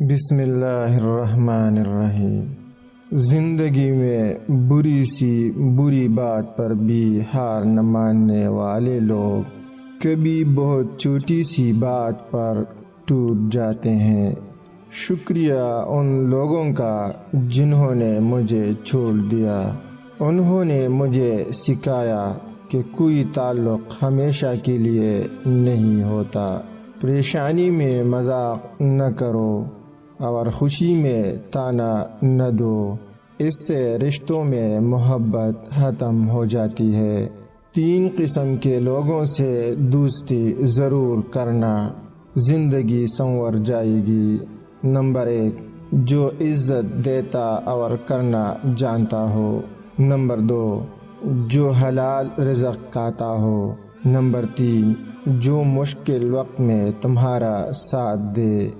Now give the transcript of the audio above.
बिस्मिल्लाहिर्रहमानिर्रहीम। ज़िंदगी में बुरी सी बुरी बात पर भी हार न मानने वाले लोग कभी बहुत छोटी सी बात पर टूट जाते हैं। शुक्रिया उन लोगों का जिन्होंने मुझे छोड़ दिया। उन्होंने मुझे सिखाया कि कोई ताल्लुक़ हमेशा के लिए नहीं होता। परेशानी में मजाक न करो और खुशी में ताना न दो, इससे रिश्तों में मोहब्बत ख़त्म हो जाती है। 3 किस्म के लोगों से दोस्ती ज़रूर करना, ज़िंदगी संवर जाएगी। नंबर 1, जो इज़्ज़त देता और करना जानता हो। नंबर 2, जो हलाल रिज़्क़ खाता हो। नंबर 3, जो मुश्किल वक्त में तुम्हारा साथ दे।